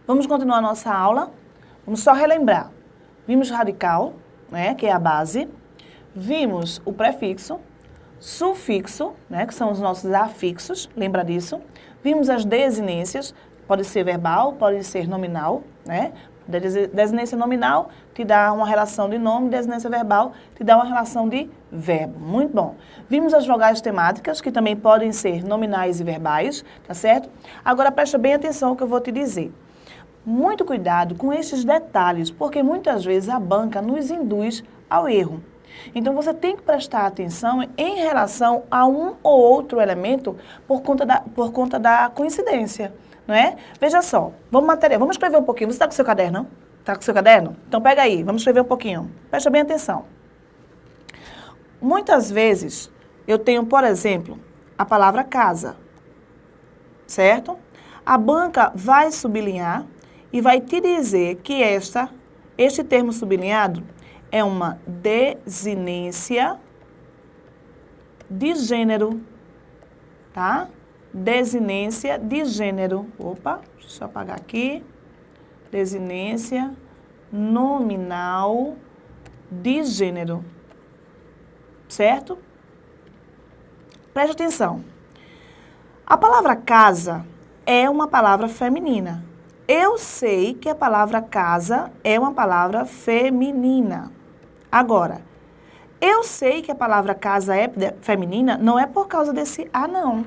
Vamos continuar a nossa aula. Vamos só relembrar. Vimos radical, né, que é a base. Vimos o prefixo, sufixo, né, que são os nossos afixos, lembra disso? Vimos as desinências, pode ser verbal, pode ser nominal, né? Desinência nominal te dá uma relação de nome, desinência verbal te dá uma relação de verbo. Muito bom. Vimos as vogais temáticas, que também podem ser nominais e verbais, tá certo? Agora presta bem atenção ao que eu vou te dizer. Muito cuidado com estes detalhes, porque muitas vezes a banca nos induz ao erro. Então, você tem que prestar atenção em relação a um ou outro elemento por conta da coincidência, não é? Veja só, vamos escrever um pouquinho. Você está com o seu caderno? Está com o seu caderno? Então, pega aí, vamos escrever um pouquinho. Presta bem atenção. Muitas vezes, eu tenho, por exemplo, a palavra casa, certo? A banca vai sublinhar e vai te dizer que este termo sublinhado é uma desinência de gênero, tá? Desinência de gênero. Opa, deixa eu só apagar aqui. Desinência nominal de gênero. Certo? Preste atenção. A palavra casa é uma palavra feminina. Eu sei que a palavra casa é uma palavra feminina. Agora, eu sei que a palavra casa é feminina, não é por causa desse A, não.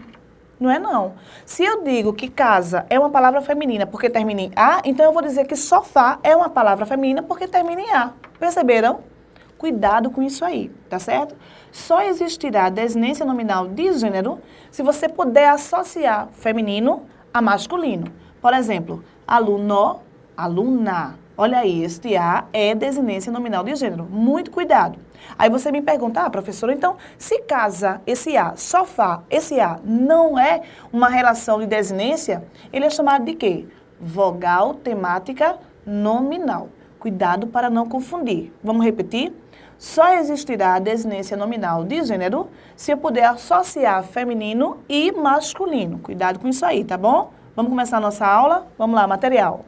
Não é, não. Se eu digo que casa é uma palavra feminina porque termina em A, então eu vou dizer que sofá é uma palavra feminina porque termina em A. Perceberam? Cuidado com isso aí, tá certo? Só existirá desinência nominal de gênero se você puder associar feminino a masculino. Por exemplo, aluno, aluna. Olha aí, este A é desinência nominal de gênero. Muito cuidado. Aí você me pergunta, professora, então, se casa, esse A, sofá, esse A, não é uma relação de desinência, ele é chamado de quê? Vogal temática nominal. Cuidado para não confundir. Vamos repetir? Só existirá a desinência nominal de gênero se eu puder associar feminino e masculino. Cuidado com isso aí, tá bom? Vamos começar a nossa aula? Vamos lá, material.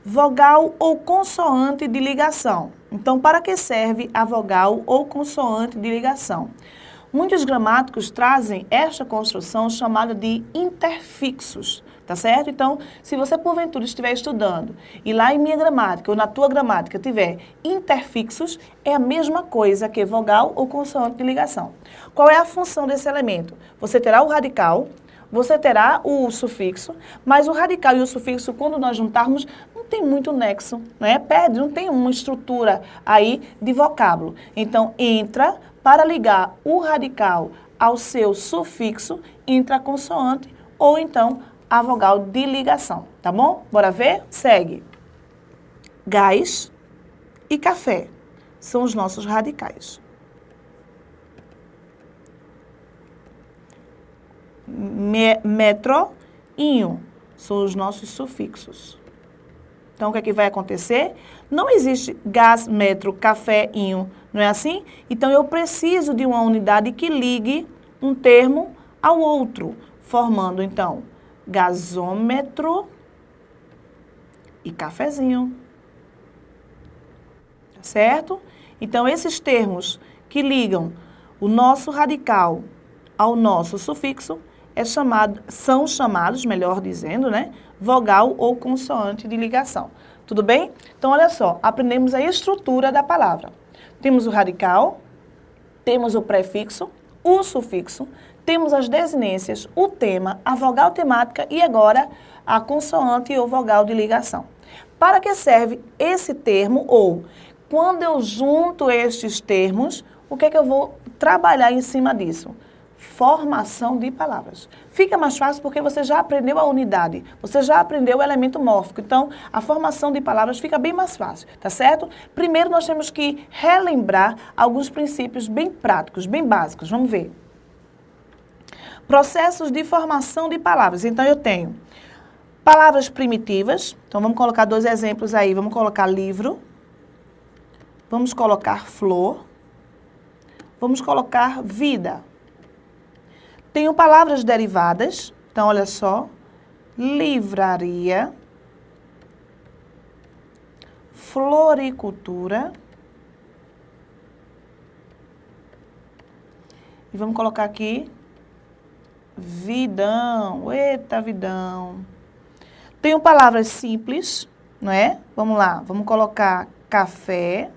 Vogal ou consoante de ligação. Então, para que serve a vogal ou consoante de ligação? Muitos gramáticos trazem esta construção chamada de interfixos, tá certo? Então, se você porventura estiver estudando e lá em minha gramática ou na tua gramática tiver interfixos, é a mesma coisa que vogal ou consoante de ligação. Qual é a função desse elemento? Você terá o radical, você terá o sufixo, mas o radical e o sufixo, quando nós juntarmos, não tem muito nexo, né? Perde, não tem uma estrutura aí de vocábulo. Então, entra para ligar o radical ao seu sufixo, entra a consoante ou então a vogal de ligação, tá bom? Bora ver? Segue. Gás e café são os nossos radicais. Metro, inho, são os nossos sufixos. Então, o que é que vai acontecer? Não existe gás, metro, café, inho, não é assim? Então, eu preciso de uma unidade que ligue um termo ao outro, formando, então, gasômetro e cafezinho. Certo? Então, esses termos que ligam o nosso radical ao nosso sufixo são chamados, melhor dizendo, né, vogal ou consoante de ligação. Tudo bem? Então, olha só, aprendemos a estrutura da palavra. Temos o radical, temos o prefixo, o sufixo, temos as desinências, o tema, a vogal temática e agora a consoante ou vogal de ligação. Para que serve esse termo ou quando eu junto estes termos, o que é que eu vou trabalhar em cima disso? Formação de palavras. Fica mais fácil porque você já aprendeu a unidade, você já aprendeu o elemento mórfico, então a formação de palavras fica bem mais fácil, tá certo? Primeiro nós temos que relembrar alguns princípios bem práticos, bem básicos, vamos ver. Processos de formação de palavras. Então eu tenho palavras primitivas, então vamos colocar dois exemplos aí, vamos colocar livro, vamos colocar flor, vamos colocar vida. Tenho palavras derivadas, então olha só, livraria, floricultura. E vamos colocar aqui vidão. Eita, vidão. Tenho palavras simples, não é? Vamos lá, vamos colocar café.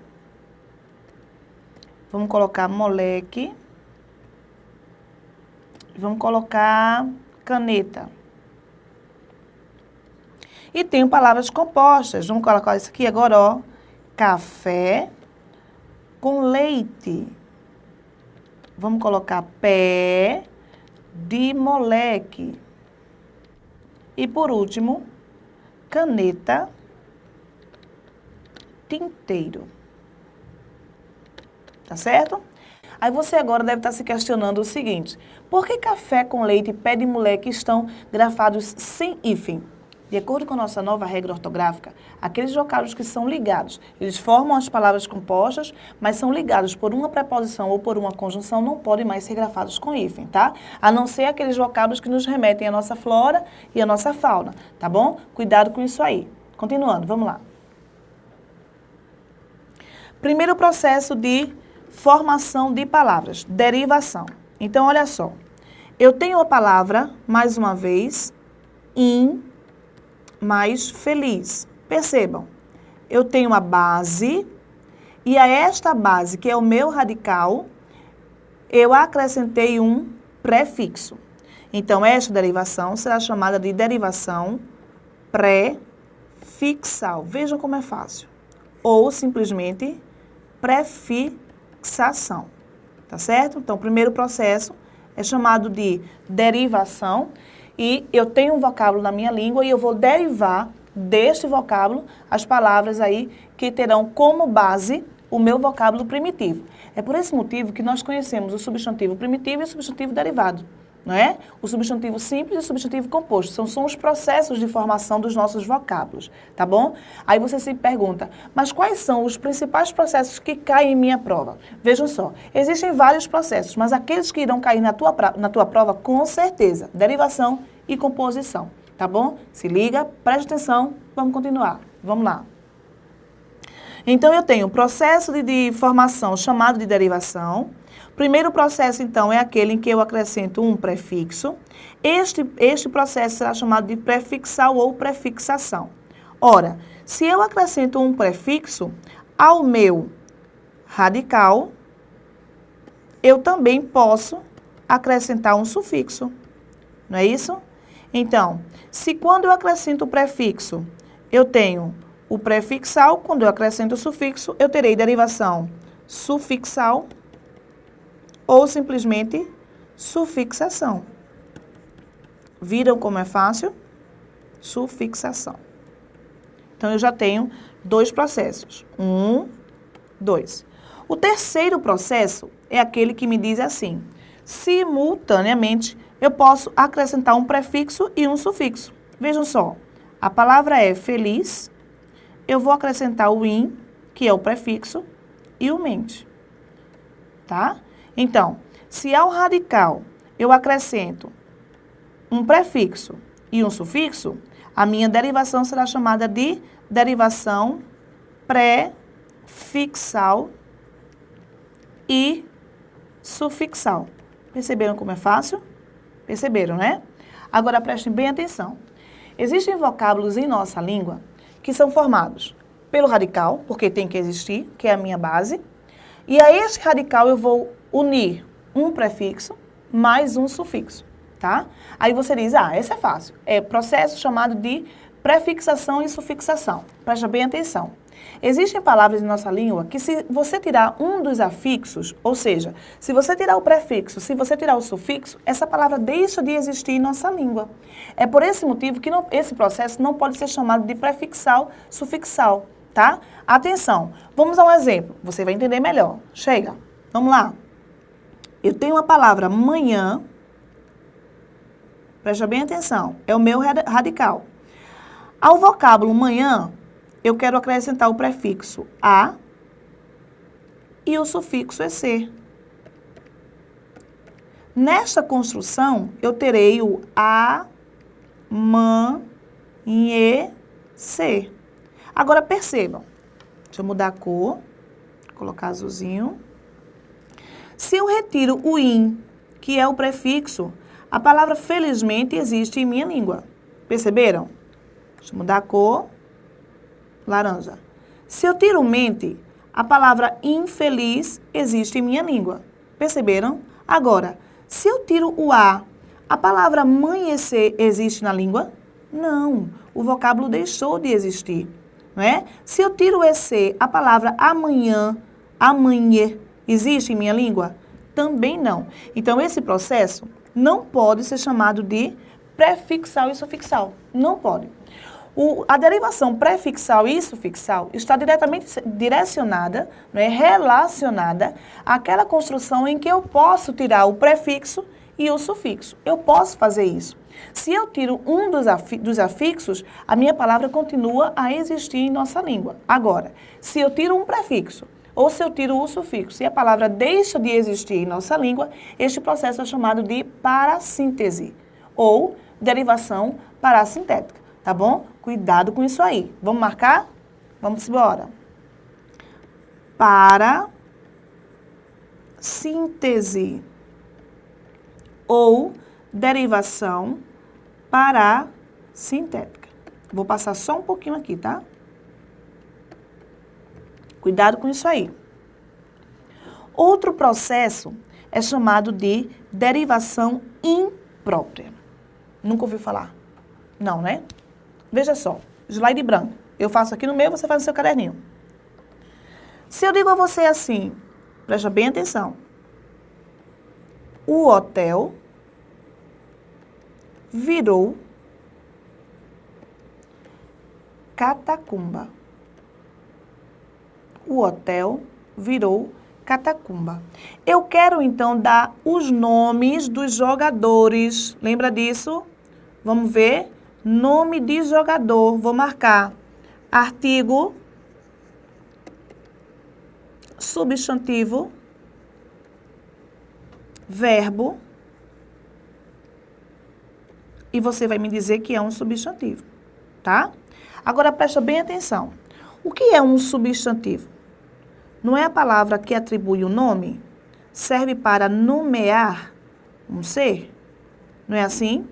Vamos colocar moleque. Vamos colocar caneta. E tenho palavras compostas. Vamos colocar isso aqui agora, ó. Café com leite. Vamos colocar pé de moleque. E por último, caneta, tinteiro. Tá certo? Aí você agora deve estar se questionando o seguinte: por que café com leite e pé de moleque estão grafados sem hífen? De acordo com a nossa nova regra ortográfica, aqueles vocábulos que são ligados, eles formam as palavras compostas, mas são ligados por uma preposição ou por uma conjunção, não podem mais ser grafados com hífen, tá? A não ser aqueles vocábulos que nos remetem à nossa flora e à nossa fauna, tá bom? Cuidado com isso aí. Continuando, vamos lá. Primeiro processo de formação de palavras, derivação. Então, olha só. Eu tenho a palavra, mais uma vez, mais feliz. Percebam, eu tenho a base e a esta base, que é o meu radical, eu acrescentei um prefixo. Então, esta derivação será chamada de derivação prefixal. Vejam como é fácil. Ou, simplesmente, prefixação. Tá certo? Então, o primeiro processo é chamado de derivação. E eu tenho um vocábulo na minha língua e eu vou derivar deste vocábulo as palavras aí que terão como base o meu vocábulo primitivo. É por esse motivo que nós conhecemos o substantivo primitivo e o substantivo derivado, não é? O substantivo simples e o substantivo composto. São os processos de formação dos nossos vocábulos, tá bom? Aí você se pergunta, mas quais são os principais processos que caem em minha prova? Vejam só, existem vários processos, mas aqueles que irão cair na tua prova, com certeza, derivação e composição, tá bom? Se liga, preste atenção, vamos continuar. Vamos lá. Então, eu tenho o processo de formação chamado de derivação. Primeiro processo, então, é aquele em que eu acrescento um prefixo. Este processo será chamado de prefixal ou prefixação. Ora, se eu acrescento um prefixo ao meu radical, eu também posso acrescentar um sufixo. Não é isso? Então, se quando eu acrescento o prefixo, eu tenho o prefixal, quando eu acrescento o sufixo, eu terei derivação sufixal ou simplesmente sufixação. Viram como é fácil? Sufixação. Então, eu já tenho dois processos. 1, 2. O terceiro processo é aquele que me diz assim: simultaneamente, eu posso acrescentar um prefixo e um sufixo. Vejam só, a palavra é feliz, eu vou acrescentar o in, que é o prefixo, e o mente. Tá? Então, se ao radical eu acrescento um prefixo e um sufixo, a minha derivação será chamada de derivação prefixal e sufixal. Perceberam como é fácil? Perceberam, né? Agora prestem bem atenção. Existem vocábulos em nossa língua que são formados pelo radical, porque tem que existir, que é a minha base, e a esse radical eu vou unir um prefixo mais um sufixo, tá? Aí você diz, esse é fácil. É processo chamado de prefixação e sufixação. Presta bem atenção. Existem palavras em nossa língua que, se você tirar um dos afixos, ou seja, se você tirar o prefixo, se você tirar o sufixo, essa palavra deixa de existir em nossa língua. É por esse motivo que esse processo não pode ser chamado de prefixal, sufixal, tá? Atenção, vamos a um exemplo, você vai entender melhor. Chega, vamos lá. Eu tenho uma palavra manhã, presta bem atenção, é o meu radical. Ao vocábulo manhã, eu quero acrescentar o prefixo a e o sufixo ec. Nesta construção, eu terei o a, amanhecer. Agora percebam. Deixa eu mudar a cor. Colocar azulzinho. Se eu retiro o in, que é o prefixo, a palavra felizmente existe em minha língua. Perceberam? Deixa eu mudar a cor. Laranja. Se eu tiro o mente, a palavra infeliz existe em minha língua. Perceberam? Agora, se eu tiro o a palavra amanhecer existe na língua? Não. O vocábulo deixou de existir. Não é? Se eu tiro o ec, a palavra amanhã, amanhã, existe em minha língua? Também não. Então, esse processo não pode ser chamado de prefixal e sufixal. Não pode. A derivação prefixal e sufixal está diretamente direcionada, não é, relacionada àquela construção em que eu posso tirar o prefixo e o sufixo. Eu posso fazer isso. Se eu tiro um dos afixos, a minha palavra continua a existir em nossa língua. Agora, se eu tiro um prefixo ou se eu tiro o sufixo e a palavra deixa de existir em nossa língua, este processo é chamado de parassíntese ou derivação parassintética, tá bom? Cuidado com isso aí. Vamos marcar? Vamos embora. Parassíntese ou derivação parassintética. Vou passar só um pouquinho aqui, tá? Cuidado com isso aí. Outro processo é chamado de derivação imprópria. Nunca ouviu falar? Não, né? Veja só, slide branco. Eu faço aqui no meu, você faz no seu caderninho. Se eu digo a você assim, presta bem atenção. O hotel virou catacumba. O hotel virou catacumba. Eu quero, então, dar os nomes dos jogadores. Lembra disso? Vamos ver. Nome de jogador. Vou marcar artigo, substantivo, verbo. E você vai me dizer que é um substantivo, tá? Agora, presta bem atenção. O que é um substantivo? Não é a palavra que atribui o nome? Serve para nomear um ser? Não é assim?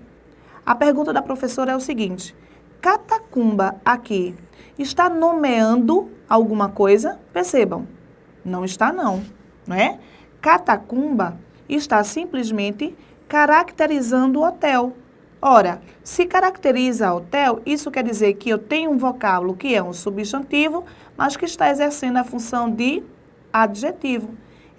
A pergunta da professora é o seguinte: catacumba aqui está nomeando alguma coisa? Percebam, não está não é? Catacumba está simplesmente caracterizando o hotel. Ora, se caracteriza hotel, isso quer dizer que eu tenho um vocábulo que é um substantivo, mas que está exercendo a função de adjetivo.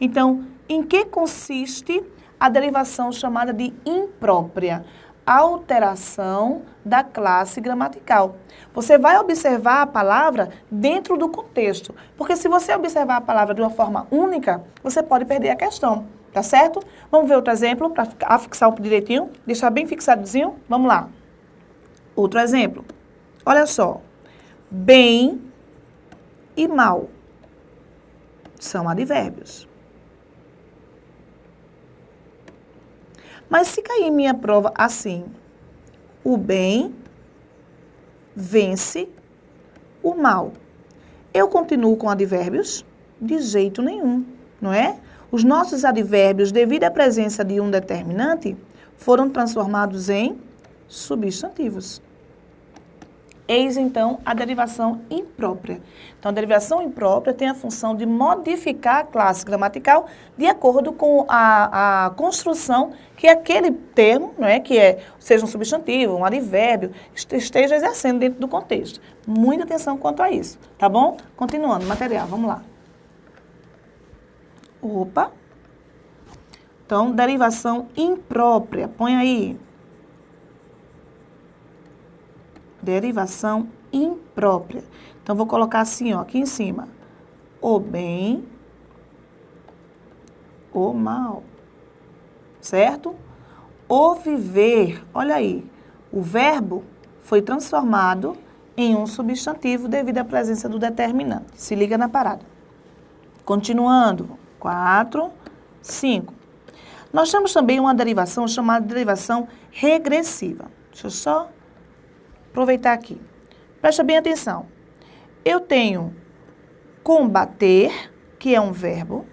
Então, em que consiste a derivação chamada de imprópria? Alteração da classe gramatical. Você vai observar a palavra dentro do contexto, porque se você observar a palavra de uma forma única, você pode perder a questão, tá certo? Vamos ver outro exemplo para afixar direitinho, deixar bem fixadozinho. Vamos lá. Outro exemplo. Olha só. Bem e mal são advérbios. Mas se cair em minha prova assim, o bem vence o mal, eu continuo com advérbios? De jeito nenhum, não é? Os nossos advérbios, devido à presença de um determinante, foram transformados em substantivos. Eis, então, a derivação imprópria. Então, a derivação imprópria tem a função de modificar a classe gramatical de acordo com a construção que aquele termo, não é, seja um substantivo, um advérbio, esteja exercendo dentro do contexto. Muita atenção quanto a isso, tá bom? Continuando, material, vamos lá. Opa! Então, derivação imprópria, põe aí. Derivação imprópria. Então, vou colocar assim, ó, aqui em cima. O bem, o mal. Certo? O viver, olha aí. O verbo foi transformado em um substantivo devido à presença do determinante. Se liga na parada. Continuando. 4, 5. Nós temos também uma derivação chamada derivação regressiva. Deixa eu só aproveitar aqui. Presta bem atenção. Eu tenho combater, que é um verbo,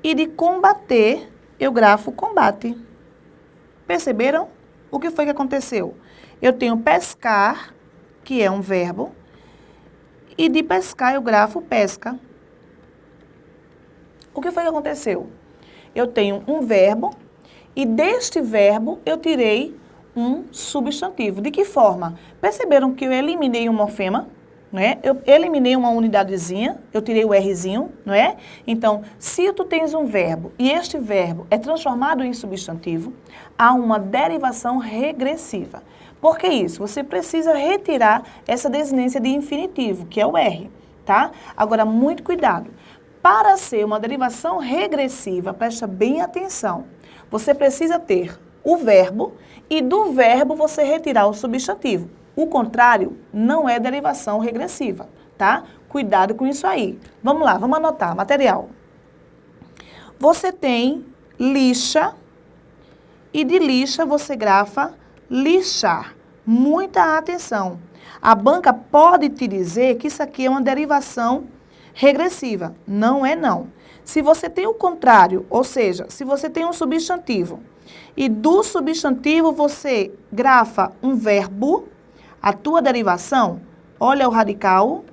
e de combater eu grafo combate. Perceberam? O que foi que aconteceu? Eu tenho pescar, que é um verbo, e de pescar eu grafo pesca. O que foi que aconteceu? Eu tenho um verbo e deste verbo eu tirei um substantivo. De que forma? Perceberam que eu eliminei um morfema, não é? Eu eliminei uma unidadezinha, eu tirei o Rzinho, não é? Então, se tu tens um verbo e este verbo é transformado em substantivo, há uma derivação regressiva. Por que isso? Você precisa retirar essa desinência de infinitivo, que é o R, tá? Agora, muito cuidado. Para ser uma derivação regressiva, presta bem atenção, você precisa ter o verbo e do verbo você retirar o substantivo. O contrário não é derivação regressiva, tá? Cuidado com isso aí. Vamos lá, vamos anotar. Material. Você tem lixa e de lixa você grafa lixar. Muita atenção. A banca pode te dizer que isso aqui é uma derivação regressiva. Não é não. Se você tem o contrário, ou seja, se você tem um substantivo e do substantivo você grafa um verbo, a tua derivação, olha o radical,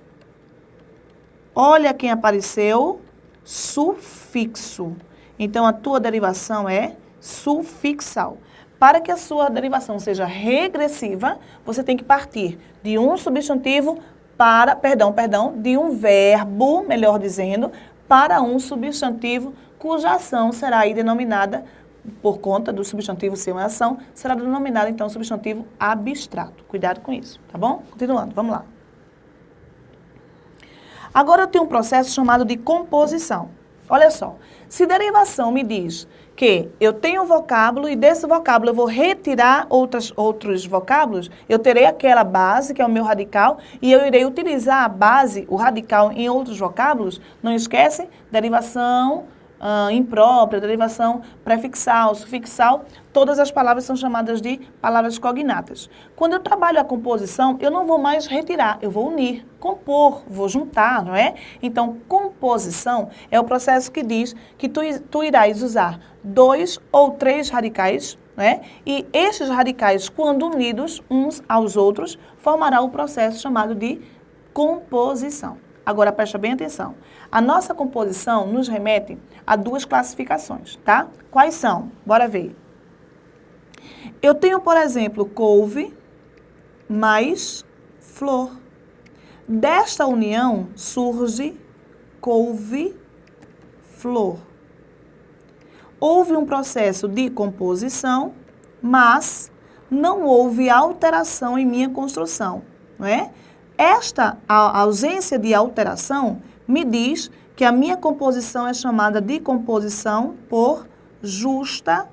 olha quem apareceu, sufixo. Então, a tua derivação é sufixal. Para que a sua derivação seja regressiva, você tem que partir de um substantivo para, de um verbo, melhor dizendo, para um substantivo cuja ação será aí denominada, por conta do substantivo ser uma ação, será denominada então substantivo abstrato. Cuidado com isso, tá bom? Continuando, vamos lá. Agora eu tenho um processo chamado de composição. Olha só, se derivação me diz que eu tenho um vocábulo e desse vocábulo eu vou retirar outros vocábulos, eu terei aquela base, que é o meu radical, e eu irei utilizar a base, o radical, em outros vocábulos. Não esquece, derivação imprópria, derivação prefixal, sufixal, todas as palavras são chamadas de palavras cognatas. Quando eu trabalho a composição, eu não vou mais retirar, eu vou unir, compor, vou juntar, não é? Então, composição é o processo que diz que tu irás usar 2 ou 3 radicais, né? E estes radicais, quando unidos uns aos outros, formarão o processo chamado de composição. Agora, presta bem atenção. A nossa composição nos remete a 2 classificações, tá? Quais são? Bora ver. Eu tenho, por exemplo, couve mais flor. Desta união surge couve-flor. Houve um processo de composição, mas não houve alteração em minha construção, não é? A ausência de alteração me diz que a minha composição é chamada de composição por justa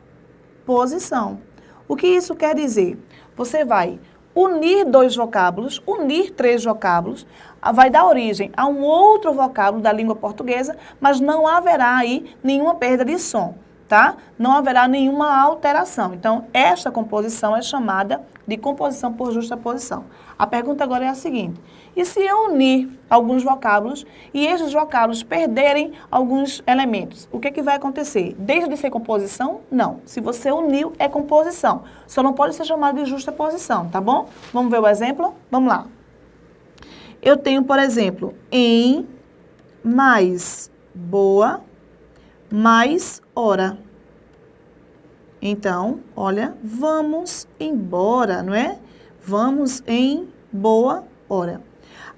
posição. O que isso quer dizer? Você vai unir 2 vocábulos, unir 3 vocábulos, vai dar origem a um outro vocábulo da língua portuguesa, mas não haverá aí nenhuma perda de som, tá? Não haverá nenhuma alteração. Então, esta composição é chamada de composição por justa posição. A pergunta agora é a seguinte: e se eu unir alguns vocábulos e esses vocábulos perderem alguns elementos, o que vai acontecer? Deixa de ser composição? Não. Se você uniu, é composição. Só não pode ser chamado de justa posição, tá bom? Vamos ver o exemplo? Vamos lá. Eu tenho, por exemplo, em mais boa, mais hora. Então, olha, vamos embora, não é? Vamos em boa hora.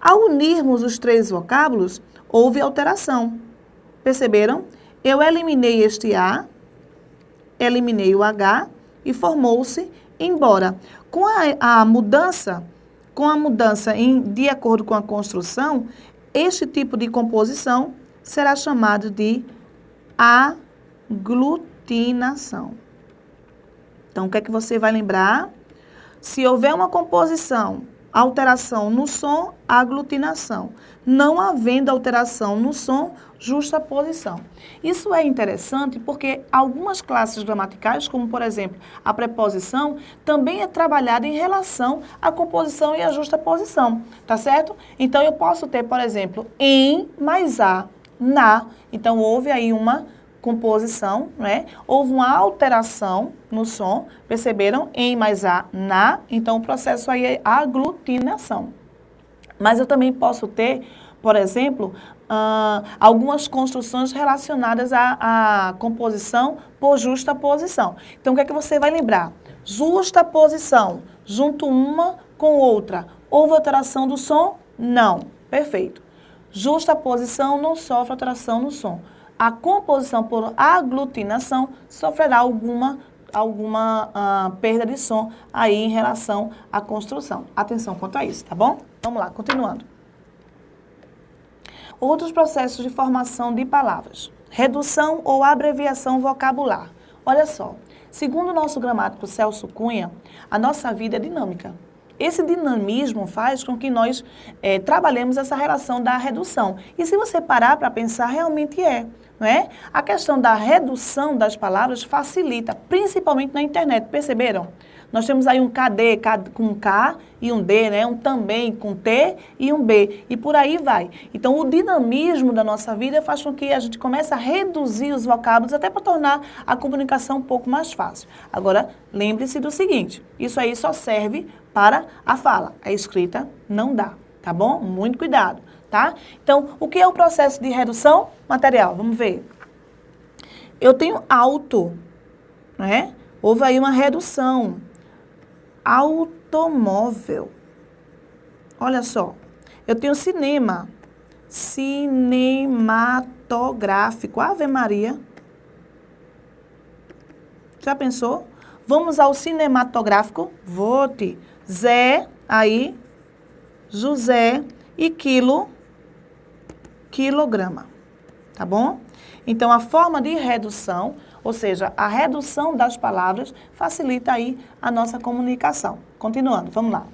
Ao unirmos os 3 vocábulos, houve alteração. Perceberam? Eu eliminei este A, eliminei o H e formou-se embora. Com a mudança de acordo com a construção, este tipo de composição será chamado de aglutinação. Então, o que é que você vai lembrar? Se houver uma composição alteração no som, aglutinação. Não havendo alteração no som, justaposição. Isso é interessante porque algumas classes gramaticais, como por exemplo a preposição, também é trabalhada em relação à composição e à justaposição, tá certo? Então eu posso ter, por exemplo, em mais a, na. Então houve aí uma composição, né? Houve uma alteração no som, perceberam? Em mais a, na, então o processo aí é aglutinação. Mas eu também posso ter, por exemplo, algumas construções relacionadas à composição por justaposição. Então o que é que você vai lembrar? Justaposição, junto uma com outra. Houve alteração do som? Não. Perfeito. Justaposição não sofre alteração no som. A composição por aglutinação sofrerá alguma perda de som aí em relação à construção. Atenção quanto a isso, tá bom? Vamos lá, continuando. Outros processos de formação de palavras. Redução ou abreviação vocabular. Olha só, segundo o nosso gramático Celso Cunha, a nossa vida é dinâmica. Esse dinamismo faz com que nós trabalhemos essa relação da redução. E se você parar para pensar, realmente é. Não é? A questão da redução das palavras facilita, principalmente na internet, perceberam? Nós temos aí um KD com K e um D, né? Um também com T e um B, e por aí vai. Então, o dinamismo da nossa vida faz com que a gente comece a reduzir os vocábulos até para tornar a comunicação um pouco mais fácil. Agora, lembre-se do seguinte, isso aí só serve para a fala, a escrita não dá, tá bom? Muito cuidado. Tá? Então, o que é o processo de redução material? Vamos ver. Eu tenho auto, né? Houve aí uma redução. Automóvel. Olha só. Eu tenho cinema. Cinematográfico. Ave Maria. Já pensou? Vamos ao cinematográfico. Vote. Zé, aí. José e quilograma, tá bom? Então, a forma de redução, ou seja, a redução das palavras, facilita aí a nossa comunicação. Continuando, vamos lá.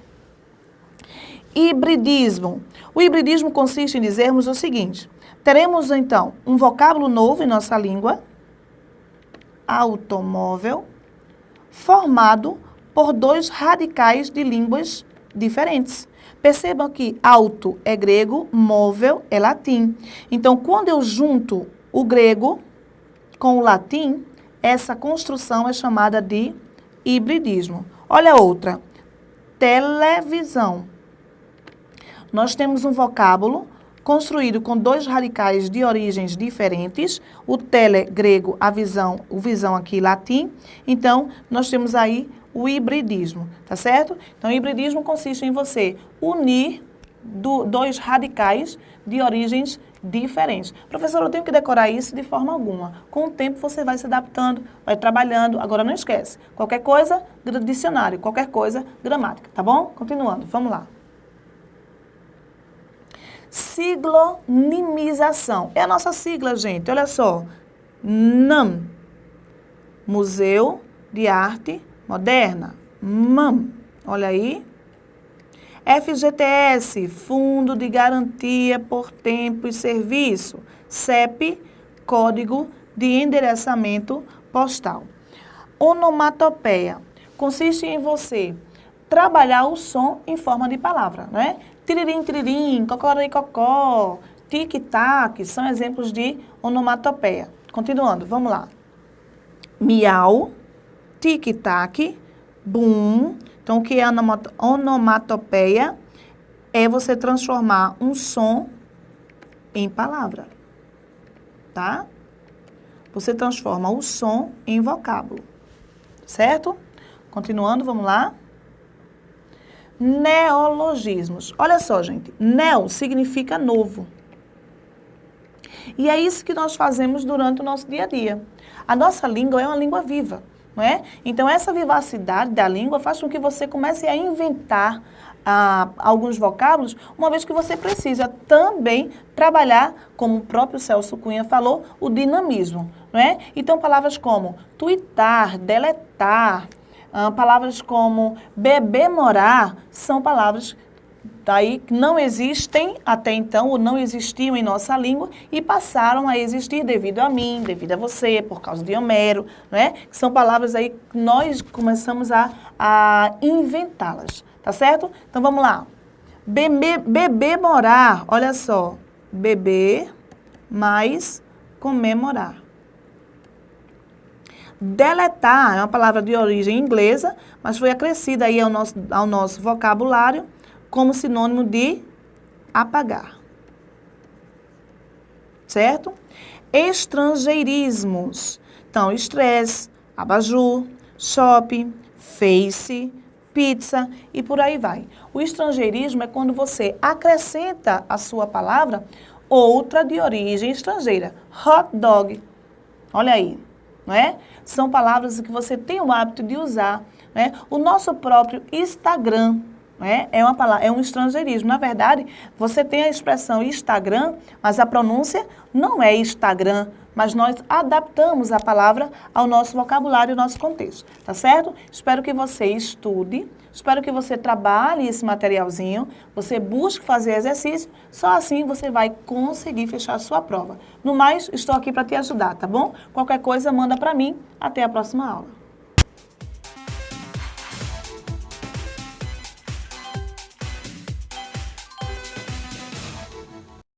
Hibridismo. O hibridismo consiste em dizermos o seguinte, teremos, então, um vocábulo novo em nossa língua, automóvel, formado por dois radicais de línguas diferentes. Percebam que auto é grego, móvel é latim. Então, quando eu junto o grego com o latim, essa construção é chamada de hibridismo. Olha outra, televisão. Nós temos um vocábulo construído com dois radicais de origens diferentes, o tele, grego, o visão aqui, latim. Então, nós temos aí o hibridismo, tá certo? Então, o hibridismo consiste em você unir dois radicais de origens diferentes. Professor, eu tenho que decorar isso de forma alguma. Com o tempo, você vai se adaptando, vai trabalhando. Agora, não esquece, qualquer coisa, dicionário, qualquer coisa, gramática, tá bom? Continuando, vamos lá. Siglonimização. É a nossa sigla, gente, olha só. NAM, Museu de Arte Moderna, MAM, olha aí. FGTS, Fundo de Garantia por Tempo e Serviço. CEP, Código de Endereçamento Postal. Onomatopeia, consiste em você trabalhar o som em forma de palavra, né? Tiririm, tiririm, cocoricocó, tic-tac, são exemplos de onomatopeia. Continuando, vamos lá. Miau, tic-tac, bum. Então, o que é onomatopeia? É você transformar um som em palavra, tá? Você transforma o som em vocábulo, certo? Continuando, vamos lá. Neologismos. Olha só, gente, neo significa novo. E é isso que nós fazemos durante o nosso dia a dia. A nossa língua é uma língua viva, não é? Então, essa vivacidade da língua faz com que você comece a inventar alguns vocábulos, uma vez que você precisa também trabalhar, como o próprio Celso Cunha falou, o dinamismo, não é? Então, palavras como tuitar, deletar, palavras como beber, morar, são palavras daí não existem até então, ou não existiam em nossa língua, e passaram a existir devido a mim, devido a você, por causa de Homero, né? Que são palavras aí que nós começamos a inventá-las, tá certo? Então vamos lá. Beber-morar, olha só. Beber mais comemorar. Deletar é uma palavra de origem inglesa, mas foi acrescida aí ao nosso vocabulário como sinônimo de apagar. Certo? Estrangeirismos. Então, estresse, abajur, shopping, face, pizza e por aí vai. O estrangeirismo é quando você acrescenta à sua palavra outra de origem estrangeira. Hot dog. Olha aí, não é? São palavras que você tem o hábito de usar, né? O nosso próprio Instagram, né? É um estrangeirismo. Na verdade, você tem a expressão Instagram, mas a pronúncia não é Instagram, mas nós adaptamos a palavra ao nosso vocabulário e ao nosso contexto, tá certo? Espero que você estude, espero que você trabalhe esse materialzinho, você busque fazer exercício, só assim você vai conseguir fechar a sua prova. No mais, estou aqui para te ajudar, tá bom? Qualquer coisa, manda para mim. Até a próxima aula.